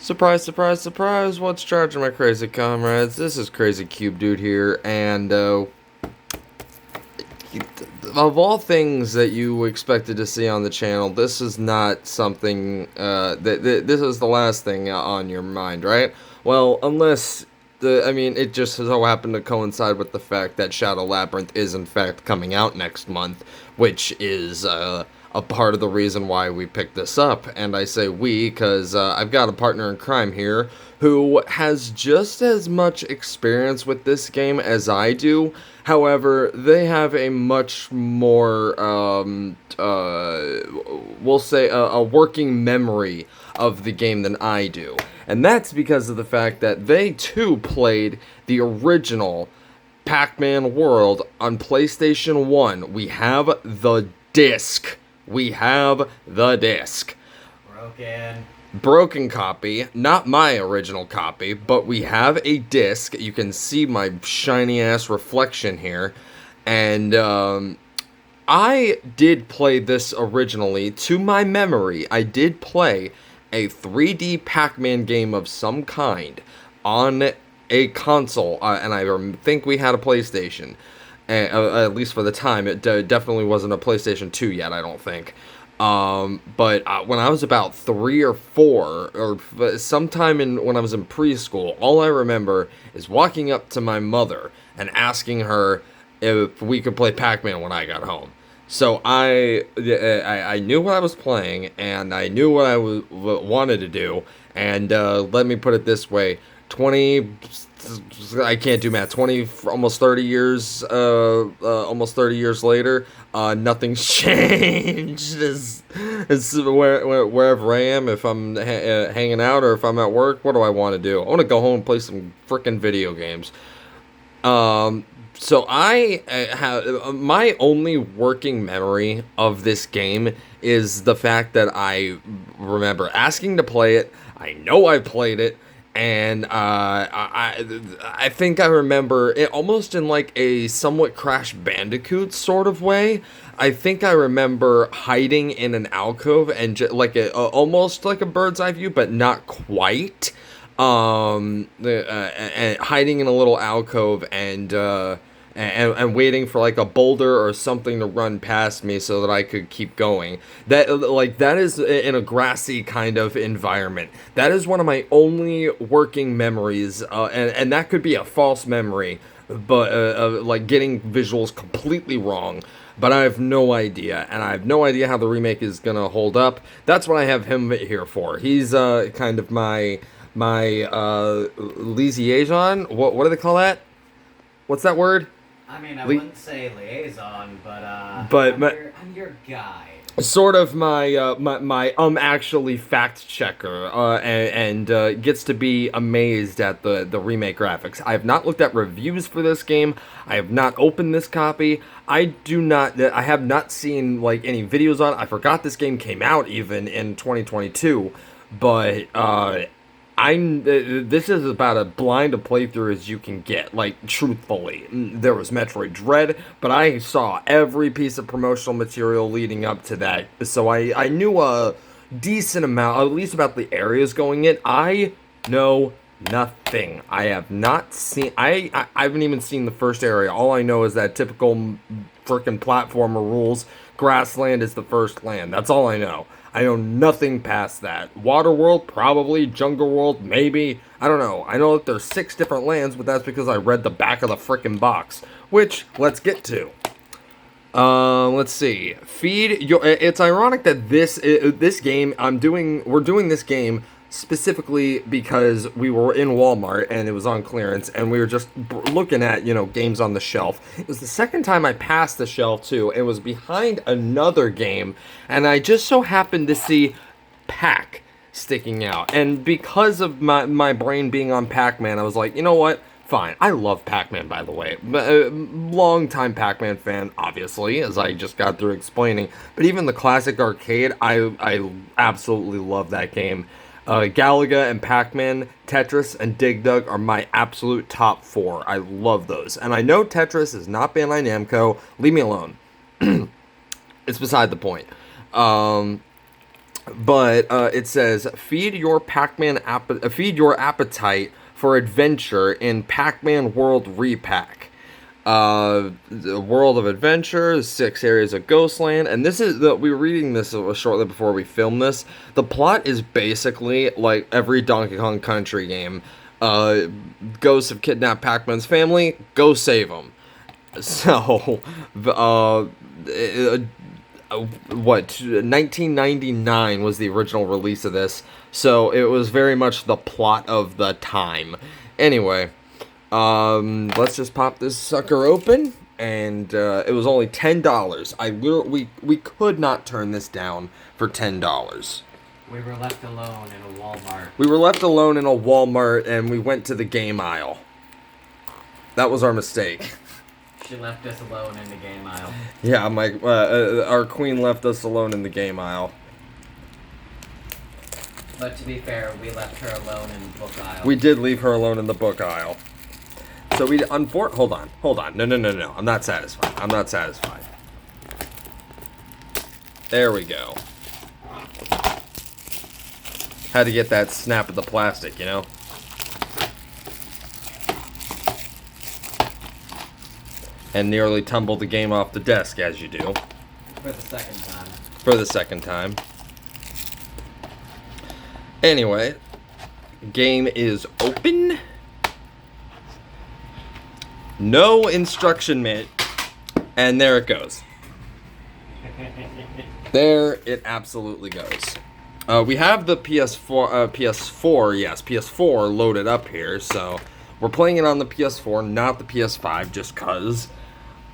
Surprise, surprise, surprise! What's charging my crazy comrades? This is Crazy Cube Dude here, and of all things that you expected to see on the channel, this is not something this is the last thing on your mind, right? Well, unless it just so happened to coincide with the fact that Shadow Labyrinth is in fact coming out next month, which is a part of the reason why we picked this up. And I say we because I've got a partner in crime here who has just as much experience with this game as I do. However, they have a much more, we'll say, a working memory of the game than I do. And that's because of the fact that they too played the original Pac-Man World on PlayStation 1. We have the disc. We have the disc. Broken copy, not my original copy, but we have a disc. You can see my shiny ass reflection here. And I did play this originally. To my memory, I did play a 3D Pac-Man game of some kind on a console, and I think we had a PlayStation. At least for the time, it definitely wasn't a PlayStation 2 yet, I don't think. But when I was about 3 or 4, or sometime when I was in preschool, all I remember is walking up to my mother and asking her if we could play Pac-Man when I got home. So I knew what I was playing, and I knew what I wanted to do, and let me put it this way, I can't do math. 20, almost 30 years, almost 30 years later, nothing's changed. Wherever I am, if I'm hanging out or if I'm at work, what do I want to do? I want to go home and play some freaking video games. So I have my only working memory of this game is the fact that I remember asking to play it. I know I played it. And I think I remember it almost in like a somewhat Crash Bandicoot sort of way. I think I remember hiding in an alcove and like almost like a bird's eye view, but not quite. And hiding in a little alcove and waiting for like a boulder or something to run past me so that I could keep going. That is in a grassy kind of environment. That is one of my only working memories, and that could be a false memory, but like getting visuals completely wrong. But I have no idea, and I have no idea how the remake is gonna hold up. That's what I have him here for. He's kind of my liaison. What do they call that? What's that word? I mean, I wouldn't say liaison, but I'm your guide. Sort of my actually fact checker, and gets to be amazed at the remake graphics. I have not looked at reviews for this game. I have not opened this copy. I have not seen like any videos on it. I forgot this game came out even in 2022, but this is about as blind a playthrough as you can get, like, truthfully. There was Metroid Dread, but I saw every piece of promotional material leading up to that, so I knew a decent amount, at least about the areas going in. I know nothing. I have not seen, I haven't even seen the first area. All I know is that typical frickin' platformer rules, grassland is the first land. That's all I know. I know nothing past that. Water World, probably. Jungle World, maybe. I don't know. I know that there's 6 different lands, but that's because I read the back of the frickin' box. Which, let's get to. Let's see. It's ironic that this game, we're doing this game specifically because we were in Walmart and it was on clearance and we were just looking at, games on the shelf. It was the second time I passed the shelf too. It was behind another game and I just so happened to see Pac sticking out. And because of my brain being on Pac-Man, I was like, you know what? Fine. I love Pac-Man, by the way. Long-time Pac-Man fan, obviously, as I just got through explaining. But even the classic arcade, I absolutely love that game. Galaga and Pac-Man, Tetris, and Dig Dug are my absolute top 4. I love those. And I know Tetris is not Bandai Namco. Leave me alone. It's beside the point. But it says, feed your appetite for adventure in Pac-Man World Re-Pac. The world of adventure, 6 areas of Ghostland, and we were reading this shortly before we filmed this. The plot is basically like every Donkey Kong Country game. Ghosts have kidnapped Pac-Man's family. Go save them. So, what 1999 was the original release of this, so it was very much the plot of the time. Anyway, let's just pop this sucker open, and it was only $10. We could not turn this down for $10. We were left alone in a Walmart. We were left alone in a Walmart, and we went to the game aisle. That was our mistake. She left us alone in the game aisle. Yeah, our queen left us alone in the game aisle. But to be fair, we left her alone in the book aisle. We did leave her alone in the book aisle. So hold on. No. I'm not satisfied. There we go. Had to get that snap of the plastic, you know? And nearly tumbled the game off the desk, as you do. For the second time. Anyway, game is open. No instruction manual. And there it goes. There it absolutely goes. We have the PS4 loaded up here, so we're playing it on the PS4, not the PS5, just cuz.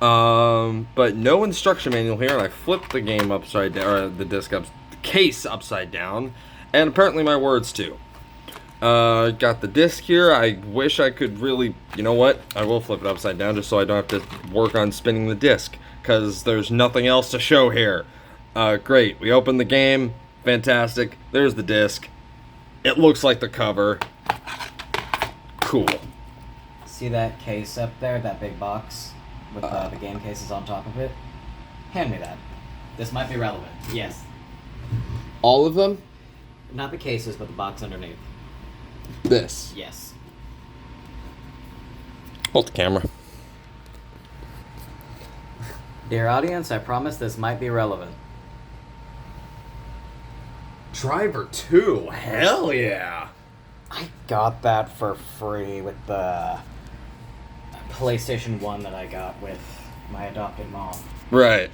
But no instruction manual here, and I flipped the game upside down, or the case upside down, and apparently my words too. Got the disc here. I wish I could really, you know what? I will flip it upside down just so I don't have to work on spinning the disc, because there's nothing else to show here. Great. We open the game. Fantastic. There's the disc. It looks like the cover. Cool. See that case up there, that big box with the game cases on top of it? Hand me that. This might be relevant. Yes. All of them? Not the cases, but the box underneath. This. Yes. Hold the camera. Dear audience, I promise this might be relevant. Driver 2. Hell yeah. I got that for free with the PlayStation 1 that I got with my adopted mom. Right.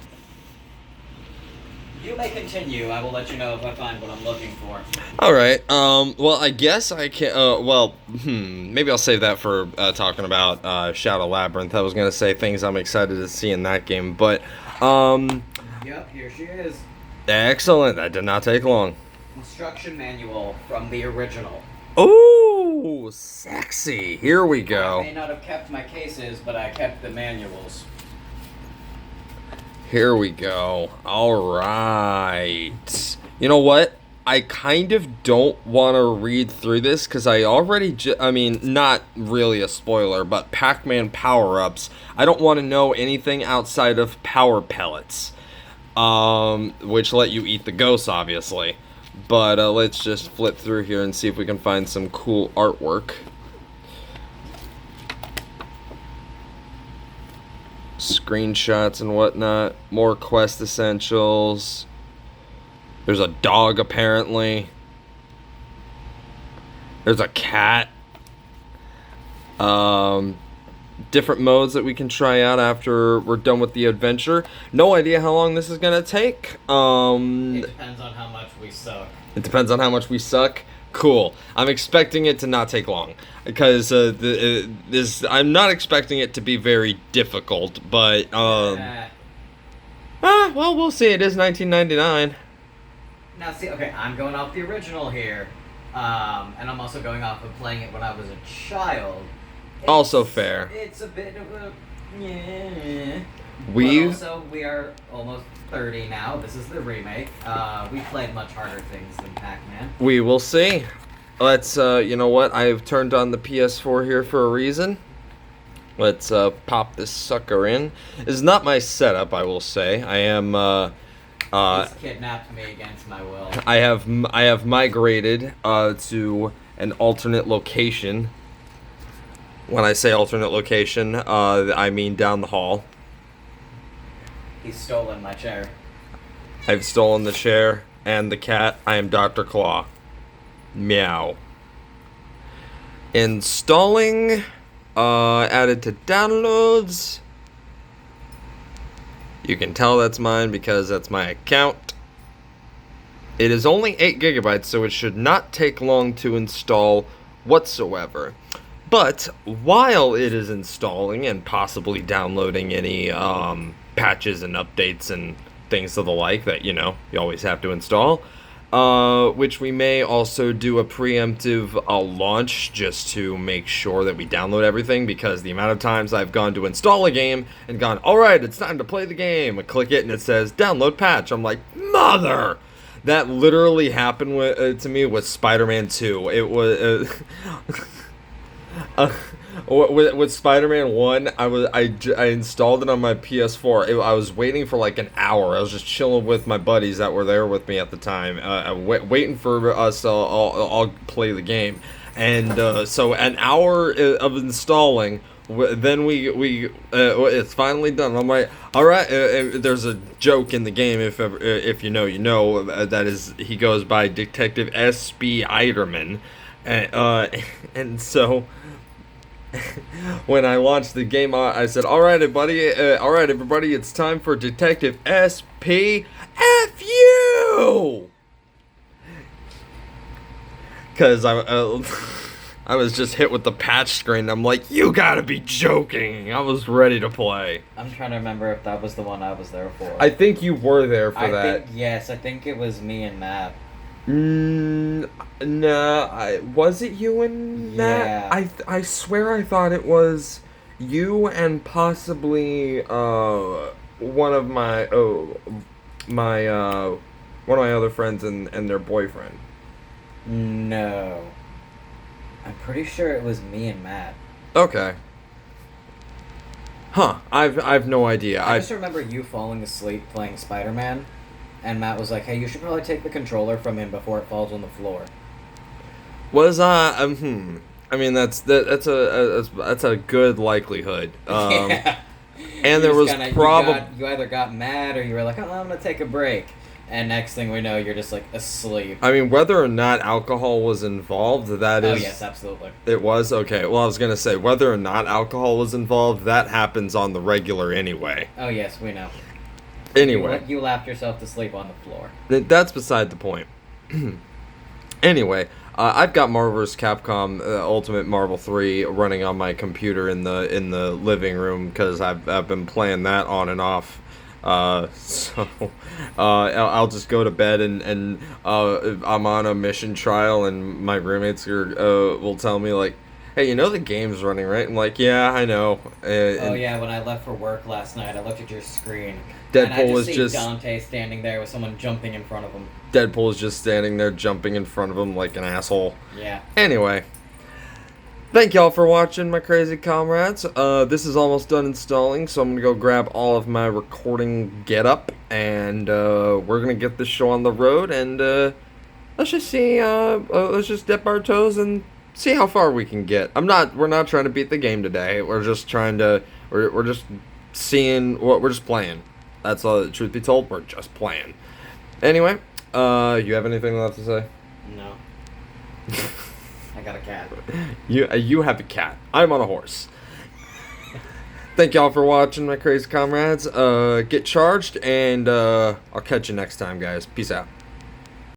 You may continue. I will let you know if I find what I'm looking for. All right. Well, I guess I can. Maybe I'll save that for talking about Shadow Labyrinth. I was gonna say things I'm excited to see in that game, but Yep, here she is. Excellent. That did not take long. Instruction manual from the original. Ooh, sexy. Here we go. I may not have kept my cases, but I kept the manuals. Here we go. All right. You know what? I kind of don't want to read through this because I already, not really a spoiler, but Pac-Man power-ups. I don't want to know anything outside of power pellets, which let you eat the ghosts, obviously. But let's just flip through here and see if we can find some cool artwork. Screenshots and whatnot. More quest essentials. There's a dog, apparently. There's a cat. Different modes that we can try out after we're done with the adventure. No idea how long this is gonna take. It depends on how much we suck. It depends on how much we suck. Cool. I'm expecting it to not take long because I'm not expecting it to be very difficult, but well, we'll see. It is 1999. Now, see, okay, I'm going off the original here, and I'm also going off of playing it when I was a child. Also fair. It's a bit of a yeah. We are almost 30 now. This is the remake. We played much harder things than Pac-Man. We will see. Let's, you know what? I've turned on the PS4 here for a reason. Let's pop this sucker in. This is not my setup, I will say. I am He's kidnapped me against my will. I have migrated to an alternate location. When I say alternate location, I mean down the hall. He's stolen my chair. I've stolen the chair and the cat. I am Dr. Claw. Meow. Installing. Added to downloads. You can tell that's mine because that's my account. It is only 8 gigabytes, so it should not take long to install whatsoever. But while it is installing and possibly downloading any patches and updates and things of the like that, you always have to install, which we may also do a preemptive launch just to make sure that we download everything, because the amount of times I've gone to install a game and gone, alright, it's time to play the game, I click it and it says download patch. I'm like, mother! That literally happened to me with Spider-Man 2. It was with Spider-Man 1, I installed it on my PS4. I was waiting for like an hour. I was just chilling with my buddies that were there with me at the time, waiting for us to all play the game. And so an hour of installing. Then it's finally done. I'm like, all right. There's a joke in the game, if you know. That is, he goes by Detective S.B. Eiderman, and so when I launched the game, I said, all right, everybody, it's time for Detective S.P. F you, because I was just hit with the patch screen. I'm like, you gotta be joking. I was ready to play. I'm trying to remember if that was the one I was there for. I think you were there for that. Yes, I think it was me and Matt. No, was it you and Matt? Yeah. I swear I thought it was you and possibly one of my other friends and their boyfriend. No. I'm pretty sure it was me and Matt. Okay. Huh. I've no idea. I just remember you falling asleep playing Spider-Man, and Matt was like, "Hey, you should probably take the controller from him before it falls on the floor." Was I mean, that's a good likelihood. Yeah. And there was probably you either got mad or you were like, "Oh, I'm gonna take a break," and next thing we know, you're just like asleep. I mean, whether or not alcohol was involved, that is. Oh yes, absolutely. It was? Okay. Well, I was gonna say, whether or not alcohol was involved, that happens on the regular anyway. Oh yes, we know. Anyway. You laughed yourself to sleep on the floor. That's beside the point. Anyway, I've got Marvel vs. Capcom Ultimate Marvel 3 running on my computer in the living room, because I've been playing that on and off. So I'll just go to bed and I'm on a mission trial, and my roommates will tell me like, "Hey, the game's running, right?" I'm like, "Yeah, I know." Oh yeah, when I left for work last night, I looked at your screen. Deadpool and I was see just Dante standing there with someone jumping in front of him. Deadpool is just standing there jumping in front of him like an asshole. Yeah. Anyway, thank y'all for watching, my crazy comrades. This is almost done installing, so I'm gonna go grab all of my recording getup, and we're gonna get this show on the road, and let's just see. Let's just dip our toes and see how far we can get. We're not trying to beat the game today. We're just trying to. We're just seeing what we're just playing. That's all. Truth be told, we're just playing. Anyway, you have anything left to say? No. I got a cat. You have a cat. I'm on a horse. Thank y'all for watching, my crazy comrades. Get charged, and I'll catch you next time, guys. Peace out.